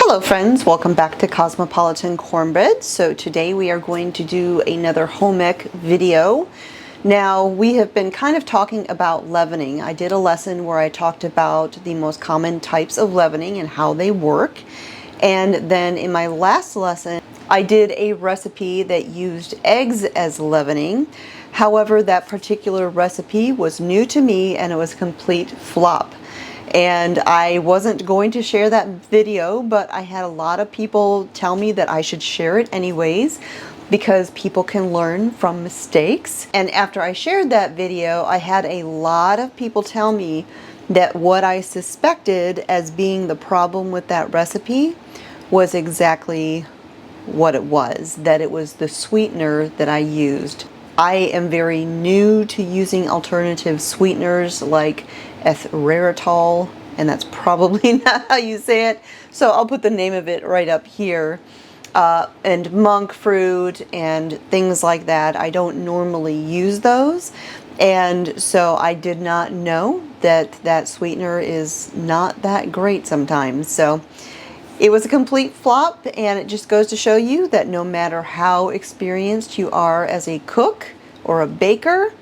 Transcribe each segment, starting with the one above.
Hello friends, welcome back to Cosmopolitan Cornbread. So today we are going to do another home ec video. Now we have been kind of talking about leavening. I did a lesson where I talked about the most common types of leavening and how they work. And then in my last lesson, I did a recipe that used eggs as leavening. However, that particular recipe was new to me and it was a complete flop. And I wasn't going to share that video, but I had a lot of people tell me that I should share it anyways because people can learn from mistakes. And after I shared that video, I had a lot of people tell me that what I suspected as being the problem with that recipe was exactly what it was, that it was the sweetener that I used. I am very new to using alternative sweeteners like erythritol, and that's probably not how you say it, so I'll put the name of it right up here. And monk fruit and things like that. I don't normally use those, and so I did not know that that sweetener is not that great sometimes. So it was a complete flop, and it just goes to show you that no matter how experienced you are as a cook or a baker,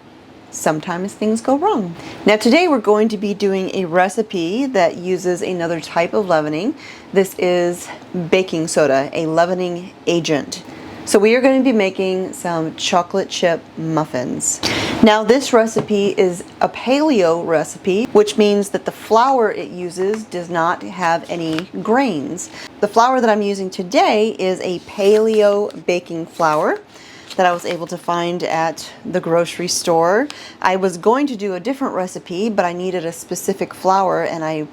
sometimes things go wrong. Now today we're going to be doing a recipe that uses another type of leavening. This is baking soda, a leavening agent. So we are going to be making some chocolate chip muffins. Now this recipe is a paleo recipe, which means that the flour it uses does not have any grains. The flour that I'm using today is a paleo baking flour that I was able to find at the grocery store. I was going to do a different recipe, but I needed a specific flour and I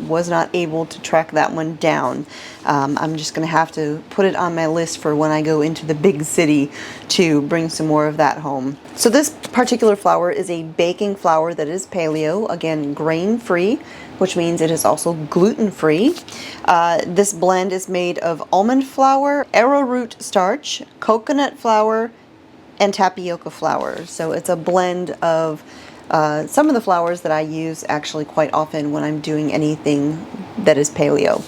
was not able to track that one down. I'm just gonna have to put it on my list for when I go into the big city to bring some more of that home. So this particular flour is a baking flour that is paleo, again grain-free, which means it is also gluten-free. This blend is made of almond flour, arrowroot starch, coconut flour, and tapioca flour. So it's a blend of some of the flours that I use actually quite often when I'm doing anything that is paleo.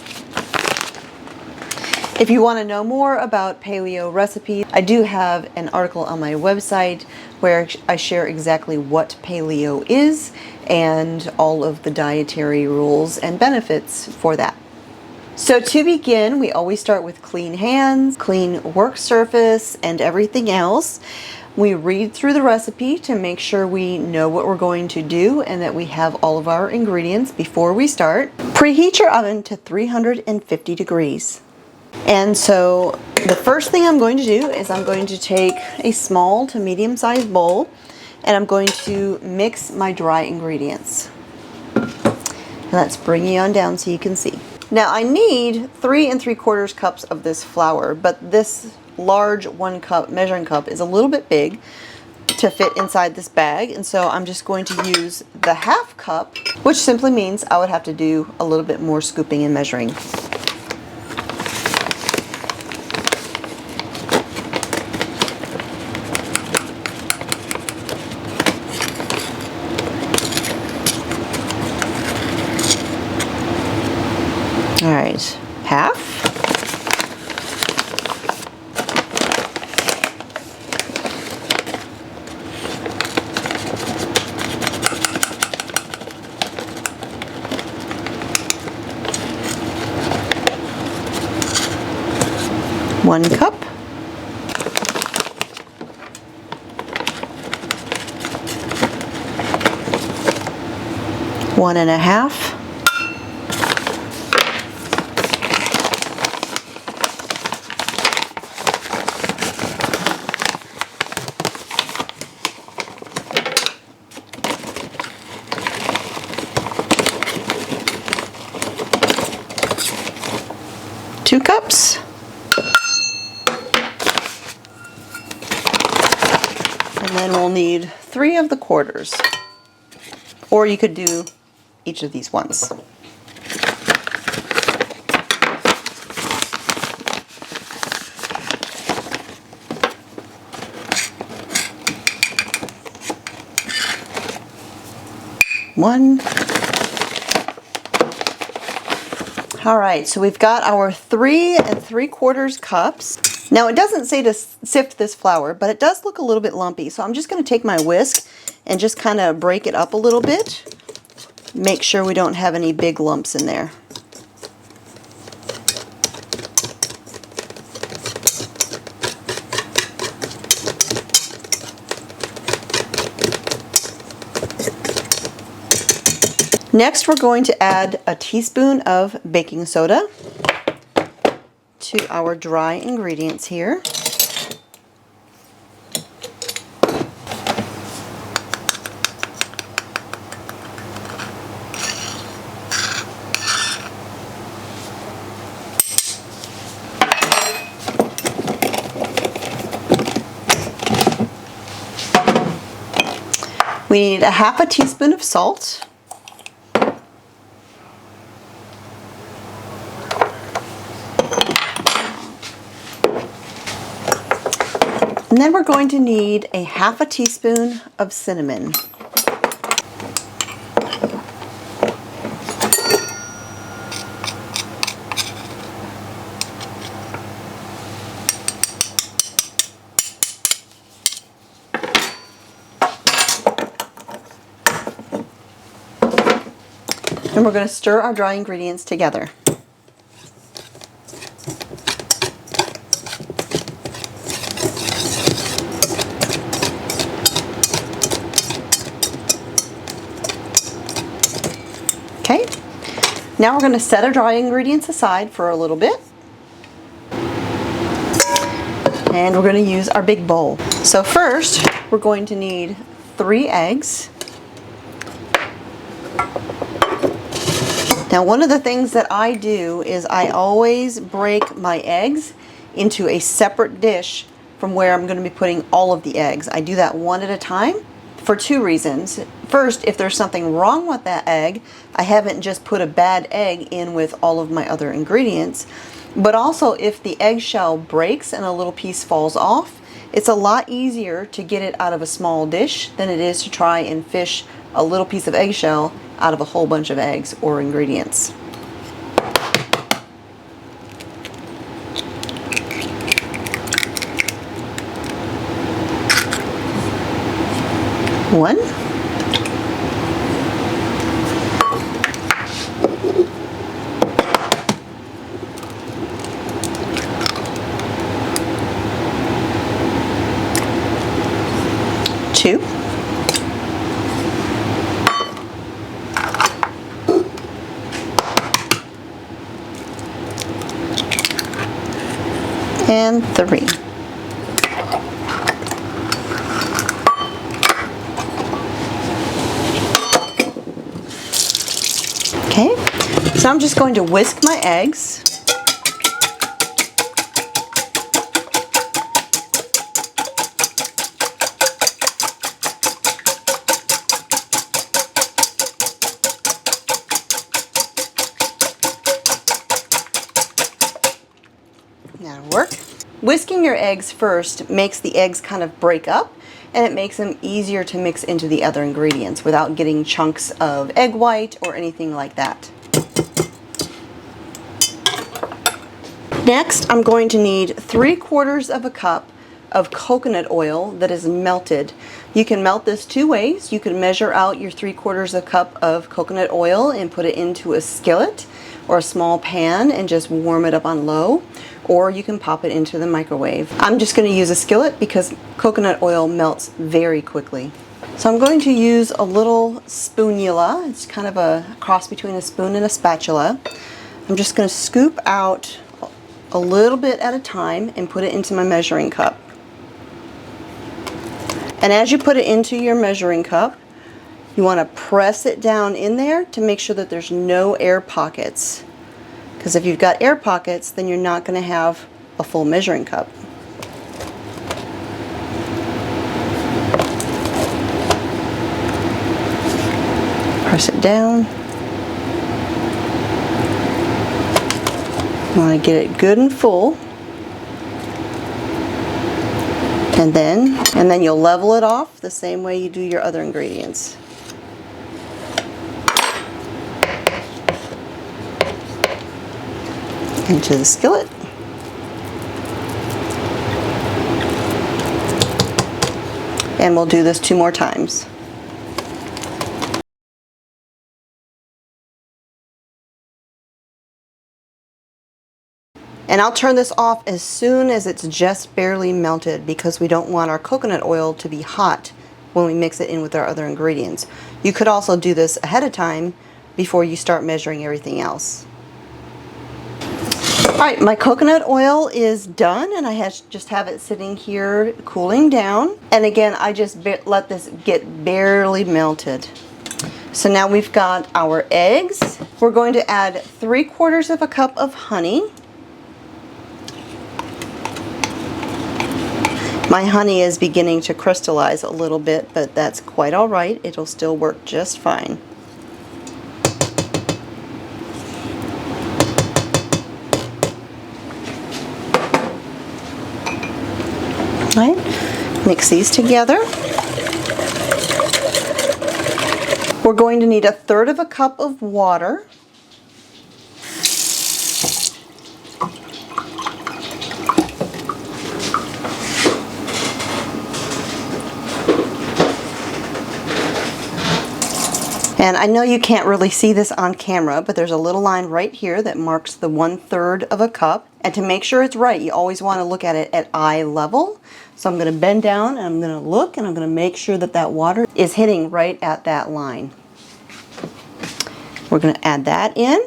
If you want to know more about paleo recipes, I do have an article on my website where I share exactly what paleo is and all of the dietary rules and benefits for that. So to begin, we always start with clean hands, clean work surface, and everything else. We read through the recipe to make sure we know what we're going to do and that we have all of our ingredients before we start. Preheat your oven to 350 degrees. And so the first thing I'm going to do is I'm going to take a small to medium-sized bowl and I'm going to mix my dry ingredients. And let's bring you on down so you can see. Now I need 3 3/4 cups of this flour, but this large 1 cup measuring cup is a little bit big to fit inside this bag, and so I'm just going to use the 1/2 cup, which simply means I would have to do a little bit more scooping and measuring. All right, 1/2. One cup. One and a half. Two cups. And then we'll need 3 of the quarters. Or you could do each of these once. One. All right, so we've got our 3 3/4 cups. Now it doesn't say to sift this flour, but it does look a little bit lumpy. So I'm just going to take my whisk and just kind of break it up a little bit. Make sure we don't have any big lumps in there. Next, we're going to add a teaspoon of baking soda to our dry ingredients here. We need a half a teaspoon of salt. And then we're going to need a half a teaspoon of cinnamon. And we're going to stir our dry ingredients together. Okay, now we're going to set our dry ingredients aside for a little bit. And we're going to use our big bowl. So first, we're going to need 3 eggs. Now one of the things that I do is I always break my eggs into a separate dish from where I'm going to be putting all of the eggs. I do that one at a time for 2 reasons. First, if there's something wrong with that egg, I haven't just put a bad egg in with all of my other ingredients. But also, if the eggshell breaks and a little piece falls off, it's a lot easier to get it out of a small dish than it is to try and fish a little piece of eggshell out of a whole bunch of eggs or ingredients. One. 2. And 3. Okay, so I'm just going to whisk my eggs. That'll work. Whisking your eggs first makes the eggs kind of break up, and it makes them easier to mix into the other ingredients without getting chunks of egg white or anything like that. Next, I'm going to need 3/4 of a cup of coconut oil that is melted. You can melt this 2 ways. You can measure out your 3/4 of a cup of coconut oil and put it into a skillet or a small pan and just warm it up on low, or you can pop it into the microwave. I'm just going to use a skillet because coconut oil melts very quickly. So I'm going to use a little spoonula. It's kind of a cross between a spoon and a spatula. I'm just going to scoop out a little bit at a time and put it into my measuring cup. And as you put it into your measuring cup, you want to press it down in there to make sure that there's no air pockets. Because if you've got air pockets, then you're not going to have a full measuring cup. Press it down. You want to get it good and full. And then you'll level it off the same way you do your other ingredients. into the skillet. And we'll do this 2 more times. And I'll turn this off as soon as it's just barely melted because we don't want our coconut oil to be hot when we mix it in with our other ingredients. You could also do this ahead of time before you start measuring everything else. Alright, my coconut oil is done and I just have it sitting here cooling down. And again, I just let this get barely melted. So now we've got our eggs. We're going to add 3/4 of a cup of honey. My honey is beginning to crystallize a little bit, but that's quite all right. It'll still work just fine. All right, mix these together. We're going to need 1/3 of a cup of water. And I know you can't really see this on camera, but there's a little line right here that marks the 1/3 of a cup. And to make sure it's right, you always want to look at it at eye level. So I'm going to bend down and I'm going to look and I'm going to make sure that that water is hitting right at that line. We're going to add that in.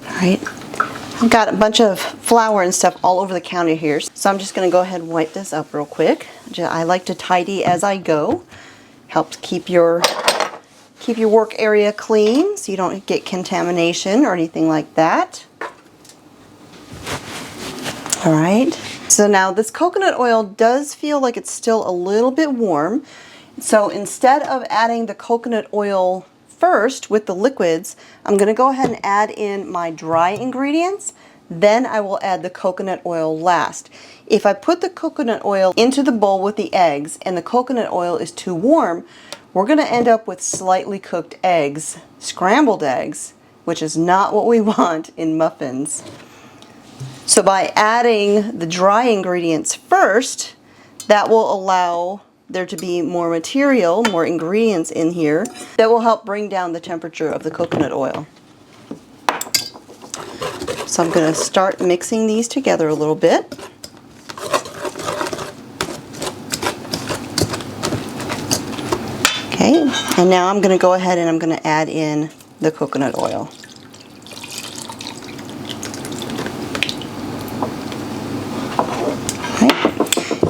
All right. I've got a bunch of flour and stuff all over the counter here, so I'm just going to go ahead and wipe this up real quick. I like to tidy as I go. Helps keep your work area clean so you don't get contamination or anything like that. All right, so now this coconut oil does feel like it's still a little bit warm. So instead of adding the coconut oil first with the liquids, I'm going to go ahead and add in my dry ingredients. Then I will add the coconut oil last. If I put the coconut oil into the bowl with the eggs and the coconut oil is too warm, we're going to end up with slightly cooked eggs, scrambled eggs, which is not what we want in muffins. So by adding the dry ingredients first, that will allow there to be more material, more ingredients in here that will help bring down the temperature of the coconut oil. So I'm going to start mixing these together a little bit. Okay, and now I'm going to go ahead and I'm going to add in the coconut oil.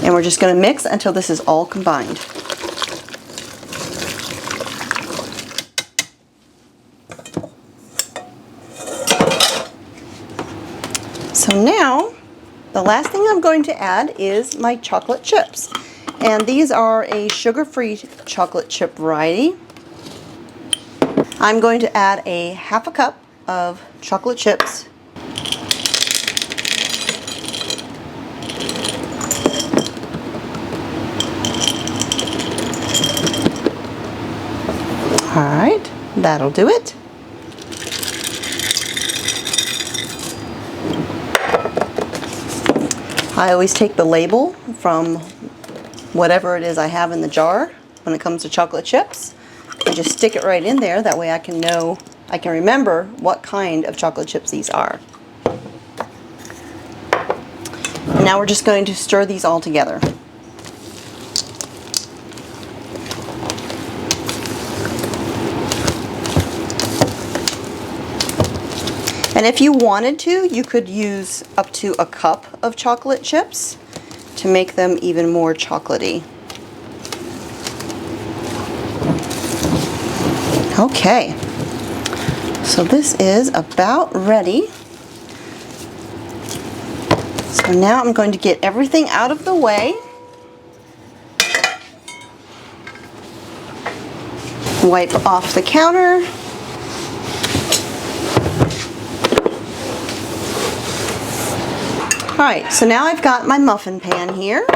And we're just going to mix until this is all combined. So now, the last thing I'm going to add is my chocolate chips. And these are a sugar-free chocolate chip variety. I'm going to add a 1/2 cup of chocolate chips. All right, that'll do it. I always take the label from whatever it is I have in the jar when it comes to chocolate chips and just stick it right in there. That way I can remember what kind of chocolate chips these are. And now we're just going to stir these all together. And if you wanted to, you could use up to a cup of chocolate chips to make them even more chocolatey. Okay, so this is about ready. So now I'm going to get everything out of the way. Wipe off the counter. Alright, so now I've got my muffin pan here,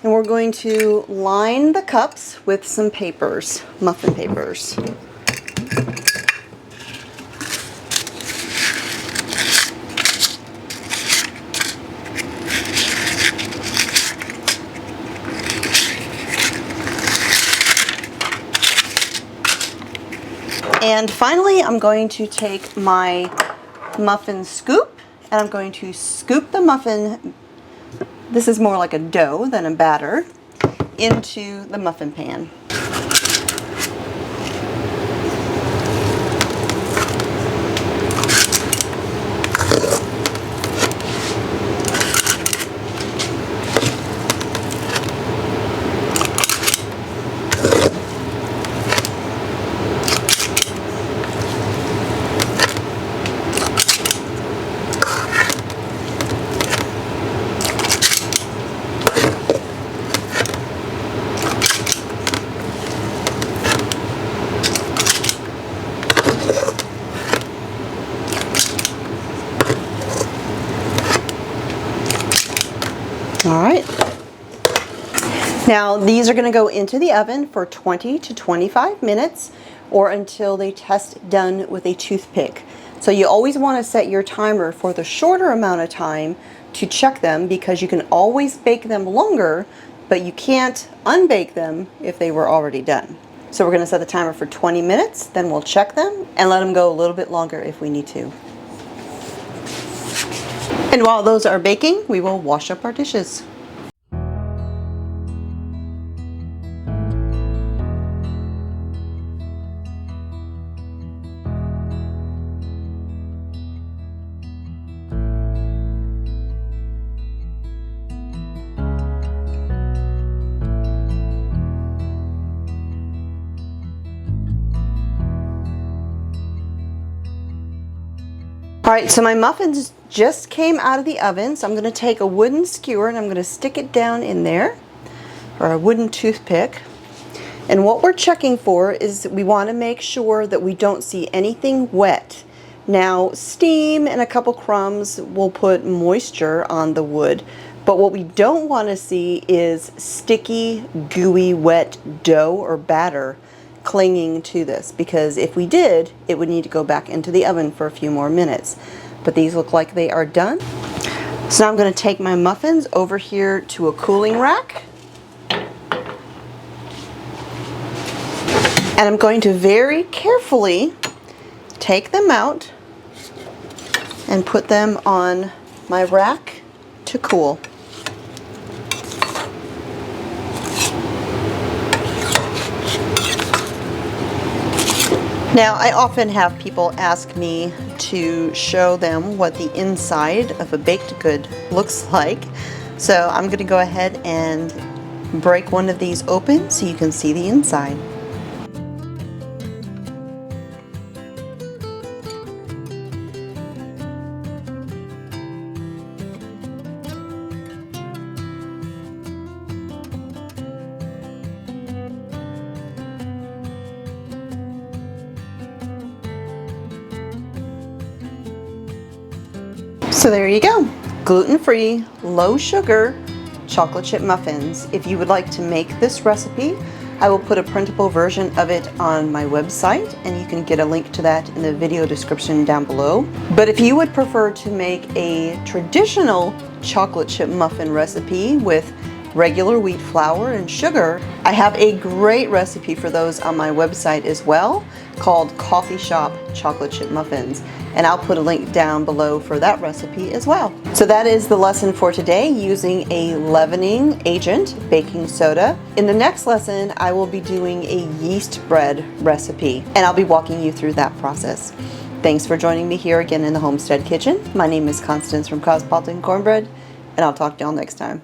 And we're going to line the cups with some papers, muffin papers. And finally, I'm going to take my muffin scoop and I'm going to scoop the muffin, this is more like a dough than a batter, into the muffin pan. All right. Now these are going to go into the oven for 20 to 25 minutes or until they test done with a toothpick. So you always want to set your timer for the shorter amount of time to check them, because you can always bake them longer, but you can't unbake them if they were already done. So we're going to set the timer for 20 minutes, then we'll check them and let them go a little bit longer if we need to. And while those are baking, we will wash up our dishes. All right, so my muffins just came out of the oven, so I'm going to take a wooden skewer and I'm going to stick it down in there, or a wooden toothpick. And what we're checking for is we want to make sure that we don't see anything wet. Now, steam and a couple crumbs will put moisture on the wood, but what we don't want to see is sticky, gooey, wet dough or batter clinging to this, because if we did, it would need to go back into the oven for a few more minutes. But these look like they are done. So now I'm going to take my muffins over here to a cooling rack. And I'm going to very carefully take them out and put them on my rack to cool. Now, I often have people ask me to show them what the inside of a baked good looks like. So I'm going to go ahead and break one of these open so you can see the inside. So there you go, gluten-free, low sugar chocolate chip muffins. If you would like to make this recipe, I will put a printable version of it on my website, and you can get a link to that in the video description down below. But if you would prefer to make a traditional chocolate chip muffin recipe with regular wheat flour and sugar, I have a great recipe for those on my website as well, called Coffee Shop Chocolate Chip Muffins. And I'll put a link down below for that recipe as well. So that is the lesson for today, using a leavening agent, baking soda. In the next lesson, I will be doing a yeast bread recipe, and I'll be walking you through that process. Thanks for joining me here again in the Homestead Kitchen. My name is Constance from Cosmopolitan Cornbread, and I'll talk to y'all next time.